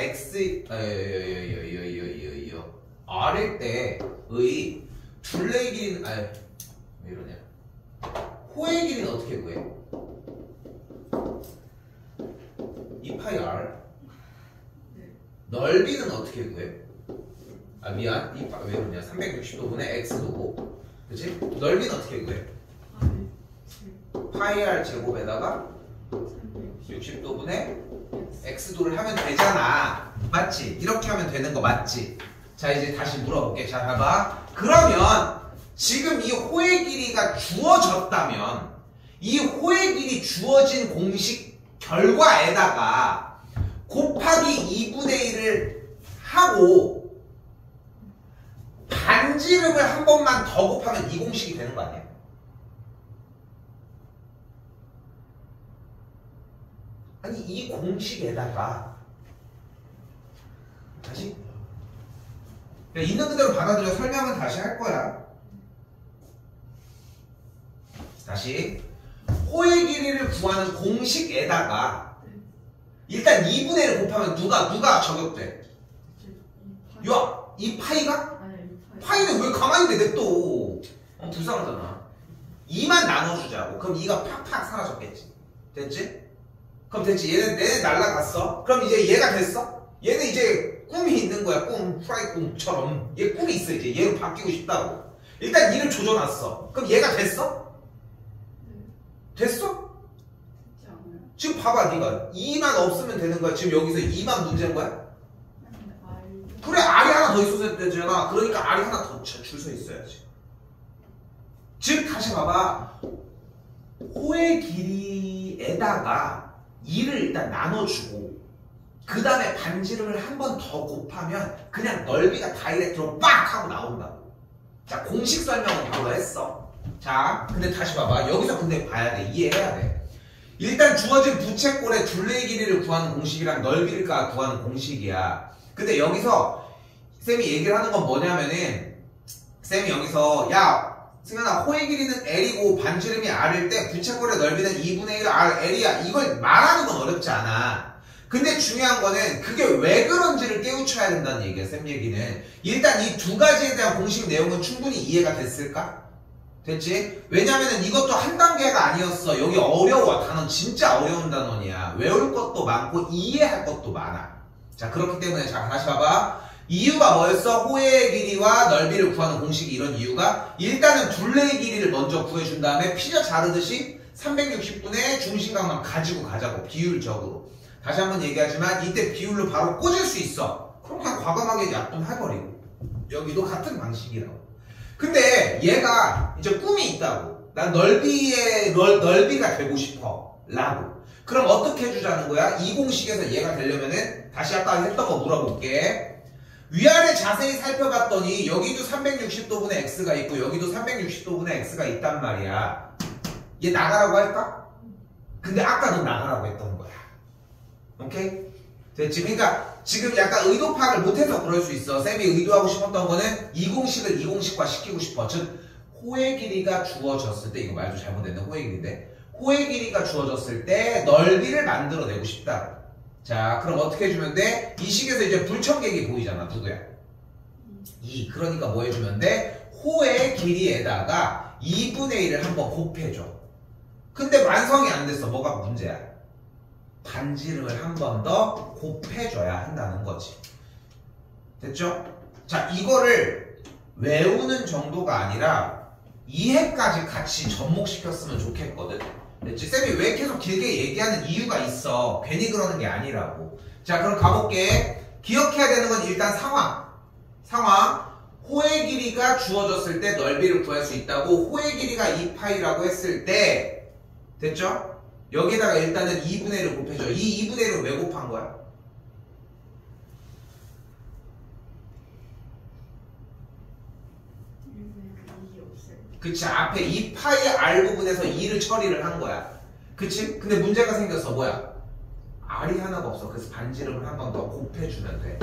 R일 때의 둘레의 길이는 왜 이러냐 호의 길이는 어떻게 구해? 2파이 R 넓이는 어떻게 구해? 왜 이러냐 360도분의 X도고 그치? 넓이는 어떻게 구해? 파이 R 제곱에다가 60도분의 X도를 하면 되잖아. 맞지? 이렇게 하면 되는 거 맞지? 자 이제 다시 물어볼게. 자 봐봐. 그러면 지금 이 호의 길이가 주어졌다면 이 호의 길이 주어진 공식 결과에다가 곱하기 2분의 1을 하고 반지름을 한 번만 더 곱하면 이 공식이 되는 거 아니야? 아니 이 공식에다가 다시 있는 그대로 받아들여. 설명은 다시 할 거야. 다시 호의 길이를 구하는 공식에다가 일단 2분의 1을 곱하면 누가 저격돼? 이 파이가? 아니야 파이는 왜 가만히 냅둬? 불쌍하잖아. 2만 나눠주자고. 그럼 2가 팍팍 사라졌겠지. 됐지? 그럼 됐지. 얘는 날라갔어. 그럼 이제 얘가 됐어? 얘는 이제 꿈이 있는 거야. 프라이 꿈처럼. 얘 꿈이 있어. 이제 얘로 바뀌고 싶다고. 일단 얘를 조져놨어. 그럼 얘가 됐어? 됐어? 됐지 않아요? 지금 봐봐. 네가 2만 없으면 되는 거야. 지금 여기서 2만 문제인 거야? 근데 R 그래, R이 하나 더 있어야 되잖아. 그러니까 R이 하나 더 줄 서 있어야지. 즉 다시 봐봐. 호의 길이에다가 2를 일단 나눠주고 그 다음에 반지름을 한 번 더 곱하면 그냥 넓이가 다이렉트로 빡 하고 나온다고. 자, 공식 설명은 바로 했어. 자, 근데 다시 봐봐. 여기서 근데 봐야 돼. 이해해야 돼. 일단 주어진 부채꼴의 둘레의 길이를 구하는 공식이랑 넓이를 구하는 공식이야. 근데 여기서 쌤이 얘기를 하는 건 뭐냐면은 쌤이 여기서 야 승현아, 호의 길이는 L이고 반지름이 R일 때 부채꼴의 넓이는 2분의 1 RL이야. 이걸 말하는 건 어렵지 않아. 근데 중요한 거는 그게 왜 그런지를 깨우쳐야 된다는 얘기야. 쌤 얘기는. 일단 이 두 가지에 대한 공식 내용은 충분히 이해가 됐을까? 됐지? 왜냐면은 이것도 한 단계가 아니었어. 여기 어려워. 단어 진짜 어려운 단원이야. 외울 것도 많고 이해할 것도 많아. 자, 그렇기 때문에 자 다시 봐봐. 이유가 뭐였어? 호의 길이와 넓이를 구하는 공식이 이런 이유가 일단은 둘레의 길이를 먼저 구해준 다음에 피자 자르듯이 360분의 중심각만 가지고 가자고. 비율적으로. 다시 한번 얘기하지만 이때 비율로 바로 꽂을 수 있어. 그럼 그냥 과감하게 약분해버리고. 여기도 같은 방식이라고. 근데 얘가 이제 꿈이 있다고. 난 넓이가 되고 싶어. 라고. 그럼 어떻게 해주자는 거야? 이 공식에서 얘가 되려면은 다시 아까 했던 거 물어볼게. 위아래 자세히 살펴봤더니 여기도 360도분의 x가 있고 여기도 360도분의 x가 있단 말이야. 얘 나가라고 할까? 근데 아까 넌 나가라고 했던 거야. 오케이? 됐지? 그러니까 지금 약간 의도 파악을 못해서 그럴 수 있어. 쌤이 의도하고 싶었던 거는 이 공식을 이 공식과 시키고 싶어. 즉 호의 길이가 주어졌을 때, 이거 말도 잘못했네. 호의 길이인데 호의 길이가 주어졌을 때 넓이를 만들어내고 싶다. 자, 그럼 어떻게 해주면 돼? 이 식에서 이제 불청객이 보이잖아. 누구야? 2. 그러니까 뭐 해주면 돼? 호의 길이에다가 2분의 1을 한번 곱해줘. 근데 완성이 안 됐어. 뭐가 문제야? 반지름을 한 번 더 곱해줘야 한다는 거지. 됐죠? 자, 이거를 외우는 정도가 아니라 이해까지 같이 접목시켰으면 좋겠거든. 됐지? 쌤이 왜 계속 길게 얘기하는 이유가 있어. 괜히 그러는 게 아니라고. 자, 그럼 가볼게. 기억해야 되는 건 일단 상황. 호의 길이가 주어졌을 때 넓이를 구할 수 있다고. 호의 길이가 2파이라고 했을 때 됐죠? 여기다가 일단은 2분의 1을 곱해줘. 이 2분의 1을 왜 곱한 거야? 그치, 앞에 2파이 R 부분에서 2를 처리를 한 거야. 그치? 근데 문제가 생겼어. 뭐야? R이 하나가 없어. 그래서 반지름을 한 번 더 곱해주면 돼.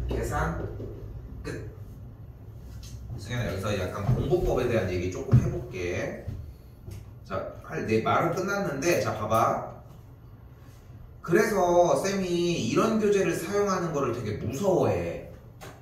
계산 끝. 승현아, 여기서 약간 공부법에 대한 얘기 조금 해볼게. 자, 내 말은 끝났는데, 자, 봐봐. 그래서 쌤이 이런 교재를 사용하는 거를 되게 무서워해.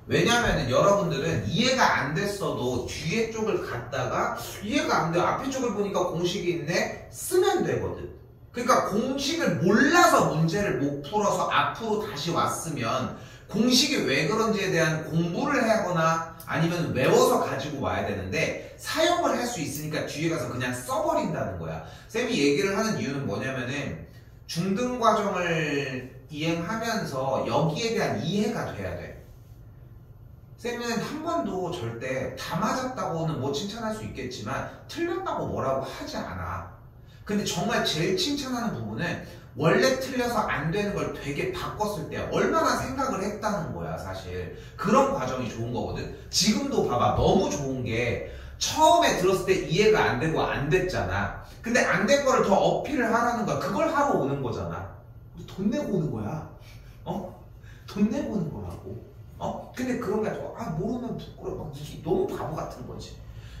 왜냐면은 여러분들은 이해가 안 됐어도 뒤에 쪽을 갔다가 이해가 안 돼. 앞에 쪽을 보니까 공식이 있네? 쓰면 되거든. 그러니까 공식을 몰라서 문제를 못 풀어서 앞으로 다시 왔으면 공식이 왜 그런지에 대한 공부를 하거나 아니면 외워서 가지고 와야 되는데 사용을 할 수 있으니까 뒤에 가서 그냥 써버린다는 거야. 쌤이 얘기를 하는 이유는 뭐냐면은 중등 과정을 이행하면서 여기에 대한 이해가 돼야 돼. 쌤은 한 번도 절대 다 맞았다고는 뭐 칭찬할 수 있겠지만 틀렸다고 뭐라고 하지 않아. 근데 정말 제일 칭찬하는 부분은 원래 틀려서 안 되는 걸 되게 바꿨을 때 얼마나 생각을 했다는 거야. 사실 그런 과정이 좋은 거거든. 지금도 봐봐, 너무 좋은 게 처음에 들었을 때 이해가 안 되고 안 됐잖아. 근데 안 된 거를 더 어필을 하라는 거야. 그걸 하러 오는 거잖아. 우리 돈 내고 오는 거야. 돈 내고 오는 거라고. 근데 그런 게 아니라 모르면 부끄러워. 이게 너무 바보 같은 거지.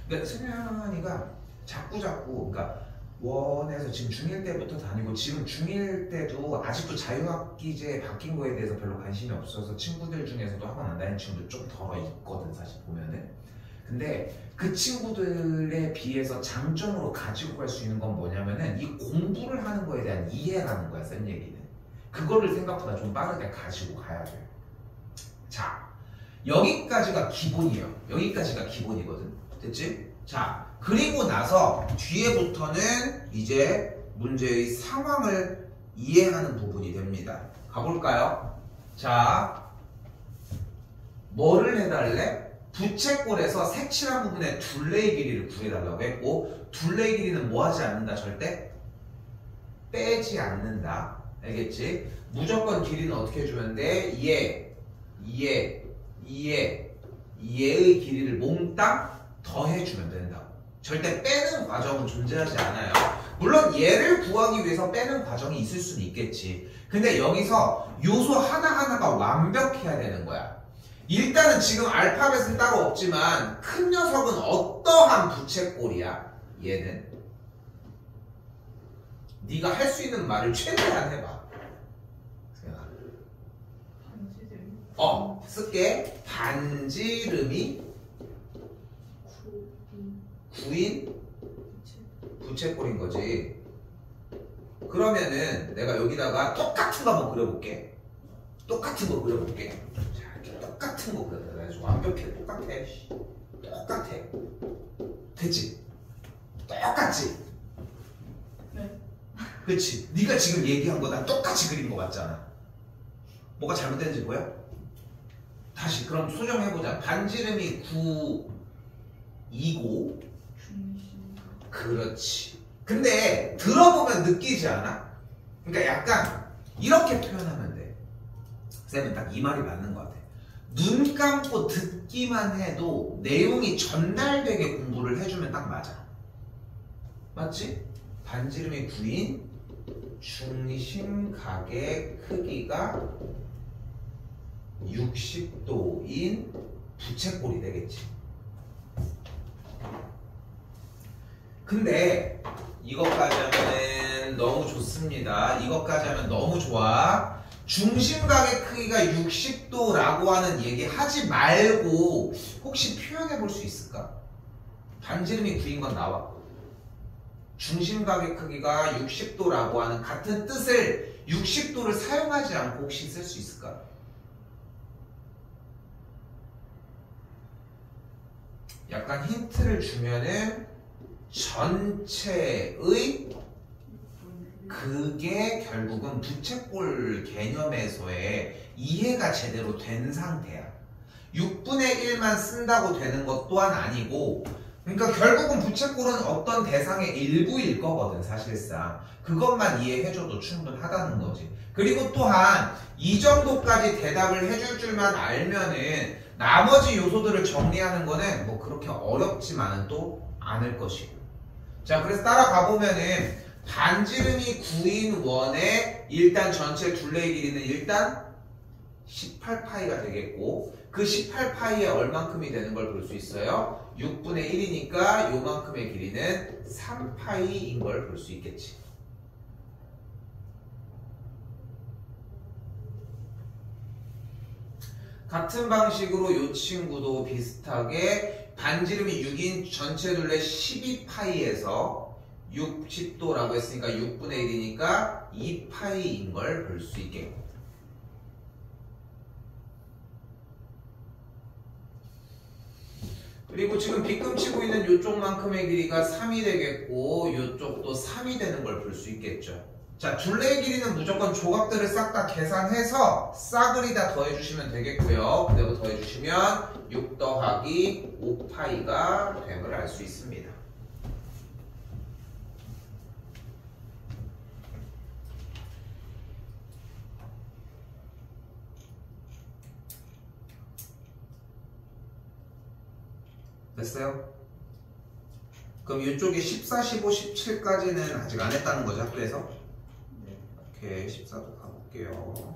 그러니까 승현이가 자꾸 그러니까 원에서 지금 중1 때부터 다니고 지금 중1 때도 아직도 자유학기제 바뀐 거에 대해서 별로 관심이 없어서 친구들 중에서도 학원 안 다니는 친구들 좀 덜어 있거든 사실 보면은. 근데 그 친구들에 비해서 장점으로 가지고 갈 수 있는 건 뭐냐면은 이 공부를 하는 거에 대한 이해라는 거야 쌤 얘기는. 그거를 생각보다 좀 빠르게 가지고 가야 돼요. 자, 여기까지가 기본이에요. 여기까지가 기본이거든. 됐지? 자, 그리고 나서 뒤에부터는 이제 문제의 상황을 이해하는 부분이 됩니다. 가볼까요? 자, 뭐를 해달래? 부채꼴에서 색칠한 부분의 둘레의 길이를 구해달라고 했고, 둘레의 길이는 뭐 하지 않는다? 절대 빼지 않는다. 알겠지? 무조건 길이는 어떻게 해주면 돼? 얘의 길이를 몽땅 더해주면 된다고. 절대 빼는 과정은 존재하지 않아요. 물론 얘를 구하기 위해서 빼는 과정이 있을 수는 있겠지. 근데 여기서 요소 하나하나가 완벽해야 되는 거야. 일단은 지금 알파벳은 따로 없지만 큰 녀석은 어떠한 부채꼴이야? 얘는 네가 할 수 있는 말을 최대한 해봐. 쓸게. 반지름이 구인 부채꼴인 거지. 그러면은 내가 여기다가 똑같은 거 한번 그려볼게. 똑같은 거 그려볼게. 자, 이렇게 똑같은 거 그려봐. 아주 완벽해. 똑같아. 똑같아. 됐지? 똑같지? 네. 그치? 네가 지금 얘기한 거 다 똑같이 그린 거 맞잖아. 뭐가 잘못됐는지 보여? 다시 그럼 수정해보자. 반지름이 9, 2고 그렇지. 근데 들어보면 느끼지 않아? 그러니까 약간 이렇게 표현하면 돼. 쌤은 딱 이 말이 맞는 것 같아. 눈 감고 듣기만 해도 내용이 전달되게 공부를 해주면 딱 맞아. 맞지? 반지름이 9인 중심각의 크기가 60도인 부채꼴이 되겠지. 근데 이것까지 하면 너무 좋습니다. 이것까지 하면 너무 좋아. 중심각의 크기가 60도라고 하는 얘기 하지 말고 혹시 표현해 볼 수 있을까? 반지름이 9인 건 나왔고 중심각의 크기가 60도라고 하는 같은 뜻을 60도를 사용하지 않고 혹시 쓸 수 있을까? 약간 힌트를 주면은 전체의 그게 결국은 부채꼴 개념에서의 이해가 제대로 된 상태야. 6분의 1만 쓴다고 되는 것 또한 아니고, 그러니까 결국은 부채꼴은 어떤 대상의 일부일 거거든 사실상. 그것만 이해해줘도 충분하다는 거지. 그리고 또한 이 정도까지 대답을 해줄 줄만 알면은 나머지 요소들을 정리하는 거는 뭐 그렇게 어렵지만은 또 않을 것이고. 자, 그래서 따라가 보면은 반지름이 9인 원의 일단 전체 둘레의 길이는 일단 18파이가 되겠고, 그 18파이에 얼만큼이 되는 걸 볼 수 있어요? 6분의 1이니까 요만큼의 길이는 3파이인 걸 볼 수 있겠지. 같은 방식으로 이 친구도 비슷하게 반지름이 6인 전체 둘레 12파이에서 60도라고 했으니까 6분의 1이니까 2파이인 걸 볼 수 있겠고. 그리고 지금 빗금치고 있는 이쪽만큼의 길이가 3이 되겠고 이쪽도 3이 되는 걸 볼 수 있겠죠. 자, 둘레의 길이는 무조건 조각들을 싹 다 계산해서 싸그리 다 더해주시면 되겠고요. 그대로 더해주시면 6 더하기 5파이가 됨을 알 수 있습니다. 됐어요? 그럼 이쪽에 14, 15, 17까지는 아직 안 했다는 거죠, 학교에서? 네. 오케이, 14도 가볼게요.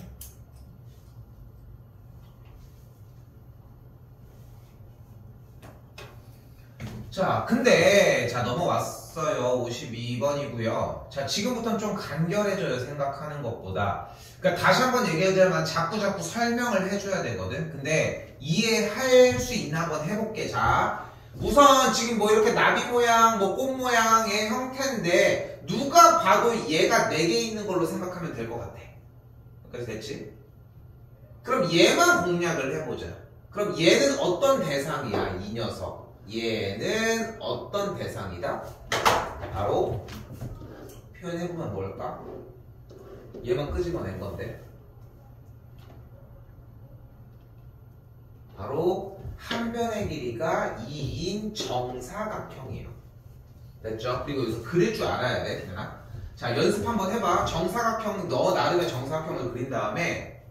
자, 근데, 자, 넘어왔어. 봤어요. 52번이고요. 자, 지금부터는 좀 간결해져요. 생각하는 것보다. 그러니까 다시 한번 얘기하자면 자꾸 설명을 해줘야 되거든. 근데 이해할 수 있나 한번 해볼게. 자, 우선 지금 뭐 이렇게 나비 모양, 뭐 꽃 모양의 형태인데 누가 봐도 얘가 4개 있는 걸로 생각하면 될 것 같아. 그래서 됐지? 그럼 얘만 공략을 해보자. 그럼 얘는 어떤 대상이야? 이 녀석. 얘는 어떤 대상이다? 바로 표현해보면 뭘까? 얘만 끄집어낸 건데 바로 한 변의 길이가 2인 정사각형이에요. 됐죠? 그리고 여기서 그릴 줄 알아야 돼, 그냥. 자, 연습 한번 해봐. 정사각형, 너 나름의 정사각형을 그린 다음에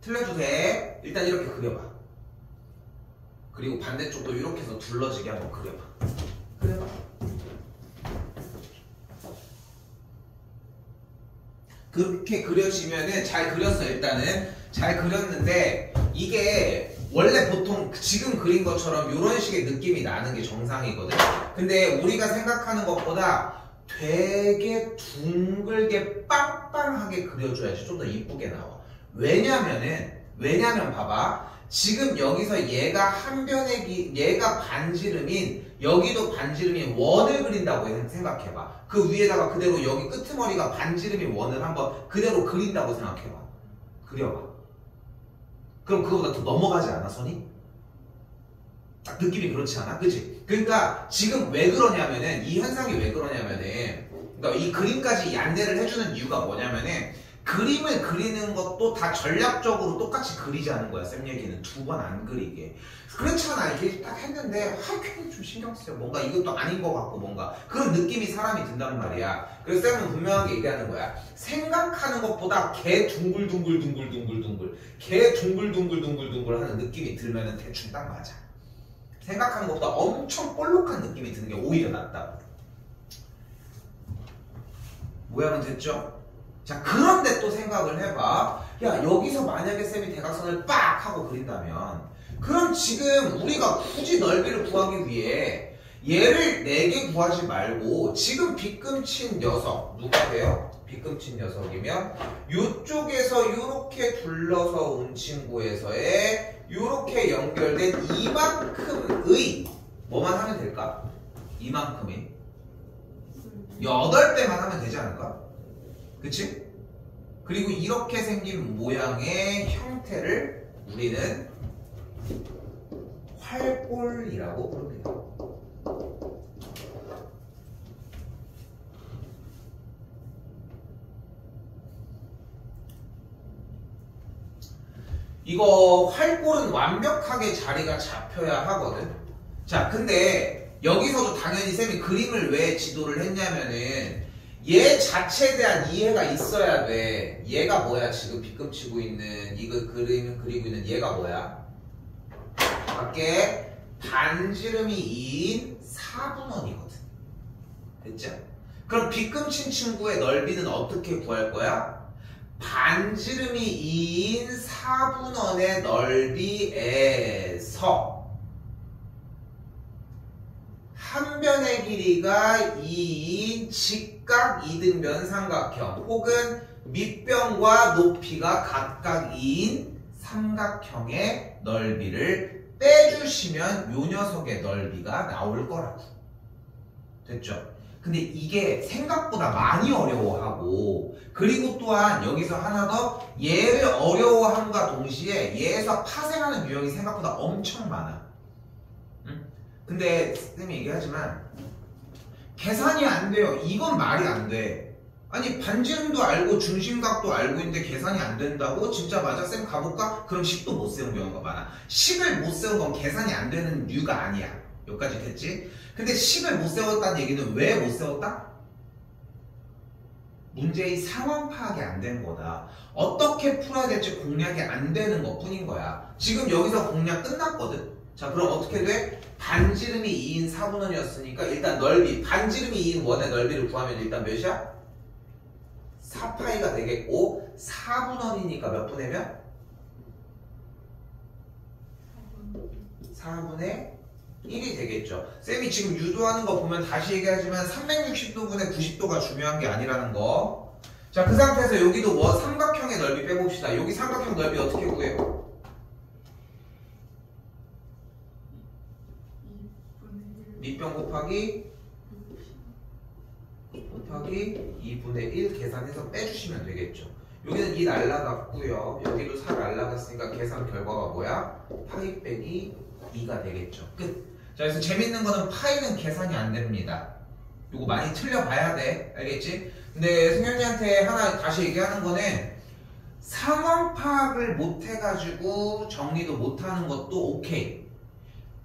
틀려도 돼. 일단 이렇게 그려봐. 그리고 반대쪽도 이렇게 해서 둘러지게 한번 그려봐. 그려봐. 그렇게 그려지면은 잘 그렸어. 일단은 잘 그렸는데 이게 원래 보통 지금 그린 것처럼 이런 식의 느낌이 나는 게 정상이거든. 근데 우리가 생각하는 것보다 되게 둥글게 빵빵하게 그려줘야지 좀 더 이쁘게 나와. 왜냐면 봐봐. 지금 여기서 얘가 한 변의 얘가 반지름인 여기도 반지름인 원을 그린다고 생각해봐. 그 위에다가 그대로 여기 끄트머리가 반지름인 원을 한번 그대로 그린다고 생각해봐. 그려봐. 그럼 그거보다 더 넘어가지 않아, 선이? 딱 느낌이 그렇지 않아? 그치? 그러니까 지금 왜 그러냐면은 이 현상이 왜 그러냐면은 그러니까 이 그림까지 안내를 해주는 이유가 뭐냐면은 그림을 그리는 것도 다 전략적으로 똑같이 그리자는 거야. 쌤 얘기는 2번 안 그리게. 그렇잖아. 이렇게 딱 했는데 괜히 좀 신경 쓰여. 뭔가 이것도 아닌 것 같고 뭔가 그런 느낌이 사람이 든단 말이야. 그래서 쌤은 분명하게 얘기하는 거야. 생각하는 것보다 개 둥글둥글둥글둥글둥글 개 둥글둥글둥글둥글 하는 느낌이 들면은 대충 딱 맞아. 생각하는 것보다 엄청 볼록한 느낌이 드는 게 오히려 낫다. 모양은 됐죠? 자, 그런데 또 생각을 해봐. 야, 여기서 만약에 쌤이 대각선을 빡 하고 그린다면 그럼 지금 우리가 굳이 넓이를 구하기 위해 얘를 4개 구하지 말고 지금 빗금친 녀석 누가 돼요? 빗금친 녀석이면 이쪽에서 이렇게 둘러서 온 친구에서의 이렇게 연결된 이만큼의 뭐만 하면 될까? 이만큼의 8배만 하면 되지 않을까? 그치? 그리고 이렇게 생긴 모양의 형태를 우리는 활골이라고 부릅니다. 이거 활골은 완벽하게 자리가 잡혀야 하거든. 자, 근데 여기서도 당연히 쌤이 그림을 왜 지도를 했냐면은 얘 자체에 대한 이해가 있어야 돼. 얘가 뭐야? 지금 빗금치고 있는 이거 그림 그리고 있는 얘가 뭐야? 밖에 반지름이 2인 4분원이거든. 됐죠? 그럼 빗금친 친구의 넓이는 어떻게 구할 거야? 반지름이 2인 4분원의 넓이에서 한 변의 길이가 2인 직각 2등변 삼각형 혹은 밑변과 높이가 각각 2인 삼각형의 넓이를 빼주시면 요 녀석의 넓이가 나올 거라고. 됐죠? 근데 이게 생각보다 많이 어려워하고 그리고 또한 여기서 하나 더 얘를 어려워함과 동시에 얘에서 파생하는 유형이 생각보다 엄청 많아. 근데 쌤이 얘기하지만 계산이 안 돼요. 이건 말이 안 돼. 아니 반지름도 알고 중심각도 알고 있는데 계산이 안 된다고? 진짜 맞아? 쌤 가볼까? 그럼 식도 못 세운 경우가 많아. 식을 못 세운 건 계산이 안 되는 이유가 아니야. 여기까지 됐지? 근데 식을 못 세웠다는 얘기는 왜 못 세웠다? 문제의 상황 파악이 안 된 거다. 어떻게 풀어야 될지 공략이 안 되는 것 뿐인 거야. 지금 여기서 공략 끝났거든? 자, 그럼 어떻게 돼? 반지름이 2인 4분원이었으니까 일단 넓이, 반지름이 2인 원의 넓이를 구하면 일단 몇이야? 4파이가 되겠고 4분원이니까 몇 분의 면? 4분의 1이 되겠죠. 쌤이 지금 유도하는 거 보면 다시 얘기하지만 360도분의 90도가 중요한 게 아니라는 거. 자, 그 상태에서 여기도 뭐 삼각형의 넓이 빼봅시다. 여기 삼각형 넓이 어떻게 구해요? 2병 곱하기 2분의 1 계산해서 빼주시면 되겠죠. 여기는 2 날라갔고요. 여기도 4 날라갔으니까 계산 결과가 뭐야? 파이 빼기 2가 되겠죠. 끝. 자, 그래서 재밌는 거는 파이는 계산이 안 됩니다. 요거 많이 틀려봐야 돼. 알겠지? 근데 승현이한테 하나 다시 얘기하는 거는 상황 파악을 못 해가지고 정리도 못 하는 것도 오케이.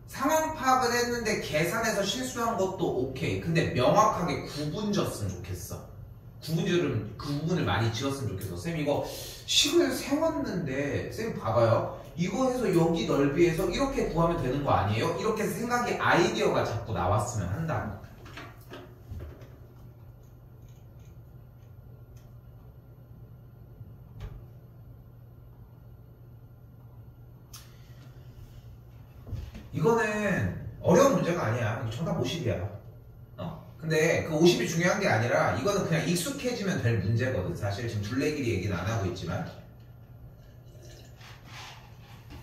상황 파악을 했는데 계산해서 실수한 것도 오케이. 근데 명확하게 구분 졌으면 좋겠어. 구분을 많이 지었으면 좋겠어. 쌤 이거 식을 세웠는데 쌤 봐봐요. 이거 해서 여기 넓이에서 이렇게 구하면 되는 거 아니에요? 이렇게 생각이 아이디어가 자꾸 나왔으면 한다. 이거는 어려운 문제가 아니야. 정답 50이야. 근데 그 50이 중요한 게 아니라 이거는 그냥 익숙해지면 될 문제거든. 사실 지금 둘레길이 얘기는 안 하고 있지만.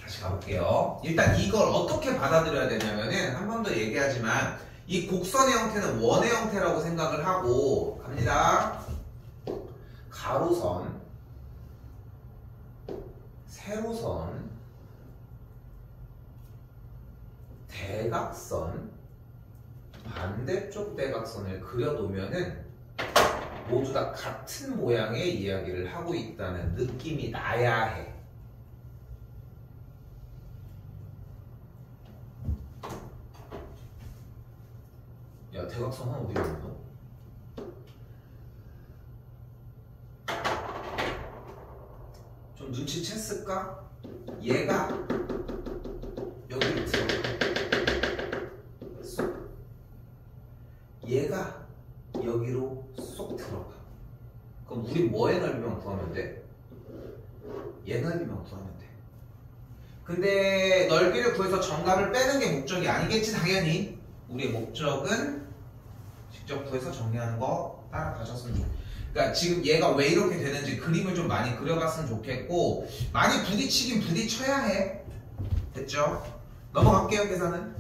다시 가볼게요. 일단 이걸 어떻게 받아들여야 되냐면은 한 번 더 얘기하지만 이 곡선의 형태는 원의 형태라고 생각을 하고 갑니다. 가로선, 세로선, 대각선, 반대쪽 대각선을 그려놓으면은 모두 다 같은 모양의 이야기를 하고 있다는 느낌이 나야 해. 야, 대각선은 어디 있는 거? 좀 눈치챘을까? 얘가 여기를 들어가. 얘가 여기로 쏙 들어가. 그럼 우리 뭐의 넓이만 구하면 돼? 얘 넓이만 구하면 돼. 근데 넓이를 구해서 정답을 빼는 게 목적이 아니겠지 당연히. 우리의 목적은 직접 구해서 정리하는 거 따라가셨으면 좋겠고. 그러니까 지금 얘가 왜 이렇게 되는지 그림을 좀 많이 그려봤으면 좋겠고 많이 부딪히긴 부딪혀야 해. 됐죠? 넘어갈게요. 계산은.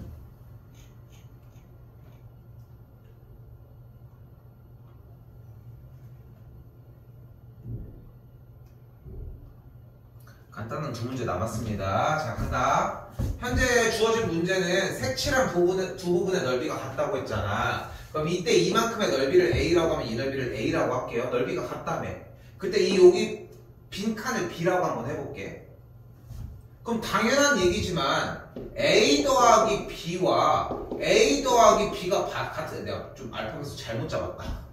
간단한 두 문제 남았습니다. 자, 그다음 현재 주어진 문제는 색칠한 두 부분의 넓이가 같다고 했잖아. 그럼 이때 이만큼의 넓이를 A라고 하면 이 넓이를 A라고 할게요. 넓이가 같다며. 그때 이 여기 빈 칸을 B라고 한번 해볼게. 그럼 당연한 얘기지만 A 더하기 B와 A 더하기 B가 같은. 내가 좀 알파벳을 잘못 잡았다. 한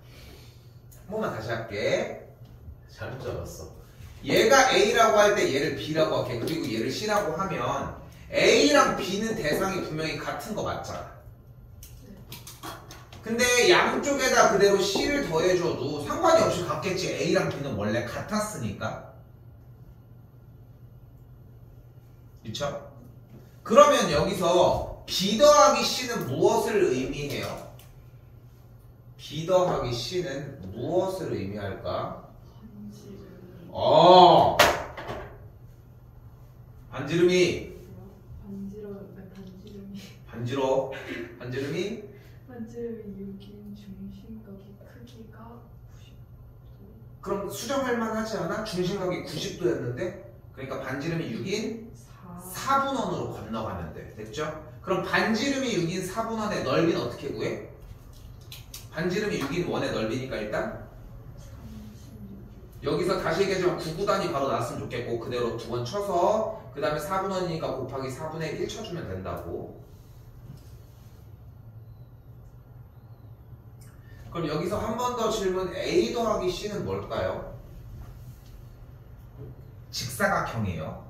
번만 다시 할게. 잘못 잡았어. 얘가 A라고 할 때 얘를 B라고 할게. 그리고 얘를 C라고 하면 A랑 B는 대상이 분명히 같은 거 맞잖아. 근데 양쪽에다 그대로 C를 더해줘도 상관이 없이 같겠지. A랑 B는 원래 같았으니까. 그쵸? 그러면 여기서 B 더하기 C는 무엇을 의미해요? B 더하기 C는 무엇을 의미할까? 반지름이 반지름이 6인 중심각의 크기가 90도. 그럼 수정할 만하지 않아? 중심각이 90도였는데 그러니까 반지름이 6인 4분원으로 건너가면 돼. 됐죠? 그럼 반지름이 6인 4분원의 넓이는 어떻게 구해? 반지름이 6인 원의 넓이니까 일단 여기서 다시 얘기하지만 9구단이 바로 나왔으면 좋겠고 그대로 두 번 쳐서 그 다음에 4분원이니까 곱하기 4분의 1 쳐주면 된다고. 그럼 여기서 한 번 더 질문. A 더하기 C는 뭘까요? 직사각형이에요.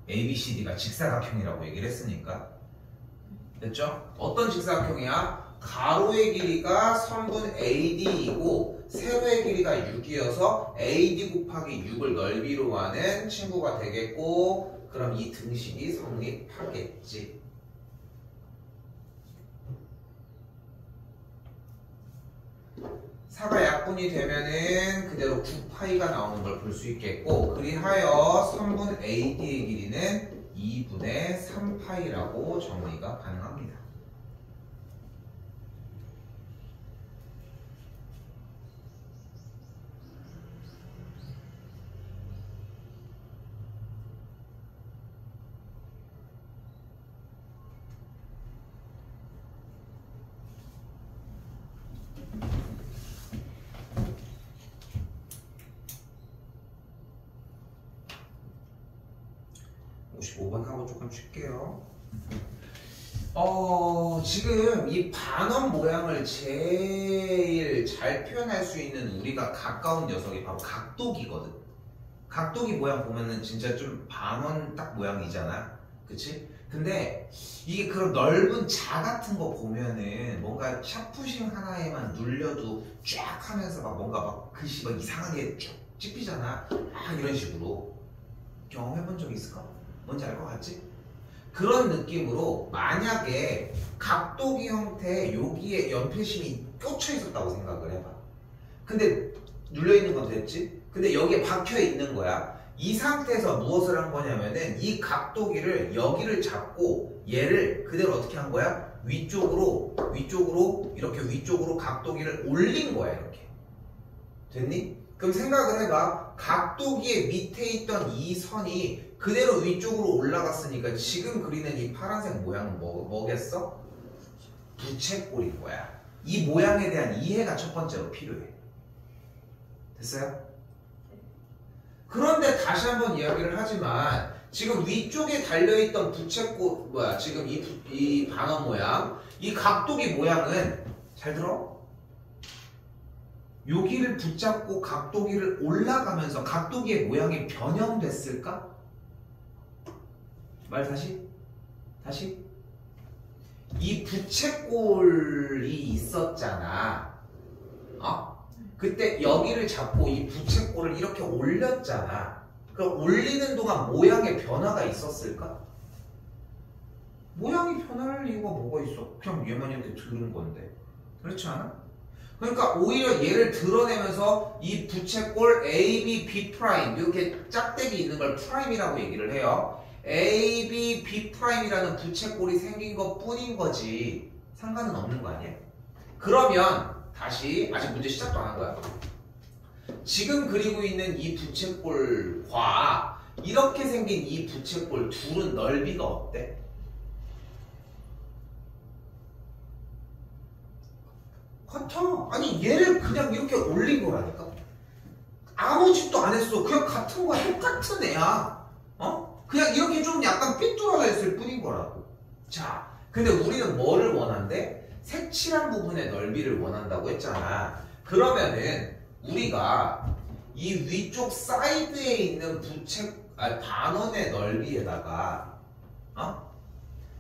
ABCD가 직사각형이라고 얘기를 했으니까. 됐죠? 어떤 직사각형이야? 가로의 길이가 선분 AD이고 세로의 길이가 6이어서 AD 곱하기 6을 넓이로 하는 친구가 되겠고 그럼 이 등식이 성립하겠지. 사가 약분이 되면은 그대로 9파이가 나오는 걸 볼 수 있겠고, 그리하여 선분 AD의 길이는 2분의 3파이라고 정리가 가능합니다. 하고 조금 쉴게요. 지금 이 반원 모양을 제일 잘 표현할 수 있는 우리가 가까운 녀석이 바로 각도기거든. 각도기 모양 보면은 진짜 좀 반원 딱 모양이잖아. 그치? 근데 이게 그런 넓은 자 같은 거 보면은 뭔가 샤프심 하나에만 눌려도 쫙 하면서 막 뭔가 막 글씨 막 이상하게 쭉 찝히잖아. 이런 식으로. 경험해본 적 있을까? 뭔지 알 것 같지? 그런 느낌으로 만약에 각도기 형태에 여기에 연필심이 꽂혀 있었다고 생각을 해봐. 근데 눌려있는 건 됐지? 근데 여기에 박혀 있는 거야. 이 상태에서 무엇을 한 거냐면은 이 각도기를 여기를 잡고 얘를 그대로 어떻게 한 거야? 위쪽으로 이렇게 위쪽으로 각도기를 올린 거야. 이렇게 됐니? 그럼 생각을 해봐. 각도기의 밑에 있던 이 선이 그대로 위쪽으로 올라갔으니까 지금 그리는 이 파란색 모양은 뭐겠어? 부채꼴인 거야. 이 모양에 대한 이해가 첫 번째로 필요해. 됐어요? 그런데 다시 한번 이야기를 하지만 지금 위쪽에 달려있던 부채꼴 지금 이 반원 모양, 이 각도기 모양은 잘 들어? 여기를 붙잡고 각도기를 올라가면서 각도기의 모양이 변형됐을까? 말 다시 이 부채꼴이 있었잖아. 그때 여기를 잡고 이 부채꼴을 이렇게 올렸잖아. 그럼 올리는 동안 모양의 변화가 있었을까? 모양이 변할 이유가 뭐가 있어? 그냥 얘만 이렇게 들은 건데. 그렇지 않아? 그러니까 오히려 얘를 드러내면서 이 부채꼴 A, B, B' 이렇게 짝대기 있는 걸 프라임이라고 얘기를 해요. A, B, B'이라는 부채꼴이 생긴 것 뿐인 거지 상관은 없는 거 아니야? 그러면 다시 아직 문제 시작도 안 한 거야. 지금 그리고 있는 이 부채꼴과 이렇게 생긴 이 부채꼴 둘은 넓이가 어때? 같아. 아니 얘를 그냥 이렇게 올린 거라니까. 아무 짓도 안 했어. 그냥 같은 거야. 똑같은 애야. 그냥 이렇게 좀 약간 삐뚤어져 있을 뿐인 거라고. 자, 근데 우리는 뭐를 원한대? 색칠한 부분의 넓이를 원한다고 했잖아. 그러면은 우리가 이 위쪽 사이드에 있는 반원의 넓이에다가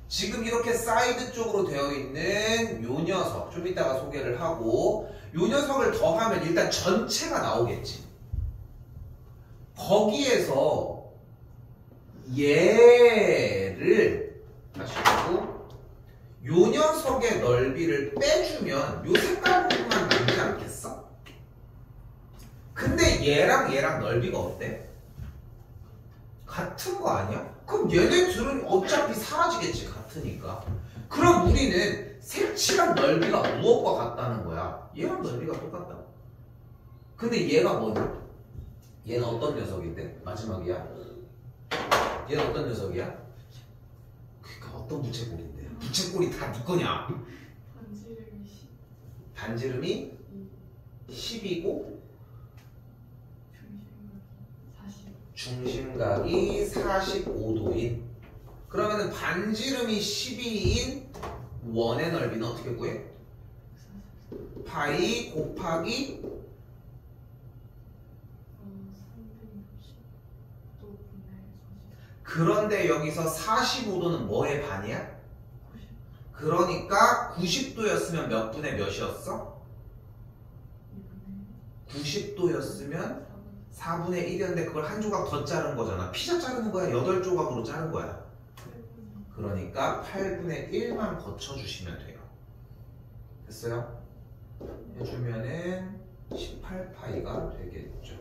지금 이렇게 사이드 쪽으로 되어 있는 요 녀석 좀 이따가 소개를 하고 요 녀석을 더하면 일단 전체가 나오겠지. 거기에서 얘를 다시 보고 요 녀석의 넓이를 빼주면 요 색깔 부분만 남지 않겠어? 근데 얘랑 넓이가 어때? 같은 거 아니야? 그럼 얘네 둘은 어차피 사라지겠지. 같으니까. 그럼 우리는 색칠한 넓이가 무엇과 같다는 거야? 얘랑 넓이가 똑같다. 근데 얘가 뭐니? 얘는 어떤 녀석인데? 마지막이야. 얘는 어떤 녀석이야? 그러니까 어떤 부채꼴인데? 부채꼴이 다 네 거냐? 반지름이 10이고 중심각이 45도인. 그러면은 반지름이 12인 원의 넓이는 어떻게 구해? 파이 곱하기 그런데 여기서 45도는 뭐의 반이야? 그러니까 90도였으면 몇 분의 몇이었어? 90도였으면 4분의 1이었는데 그걸 한 조각 더 자른 거잖아. 피자 자르는 거야? 8조각으로 자른 거야. 그러니까 8분의 1만 거쳐주시면 돼요. 됐어요? 해주면은 18파이가 되겠죠.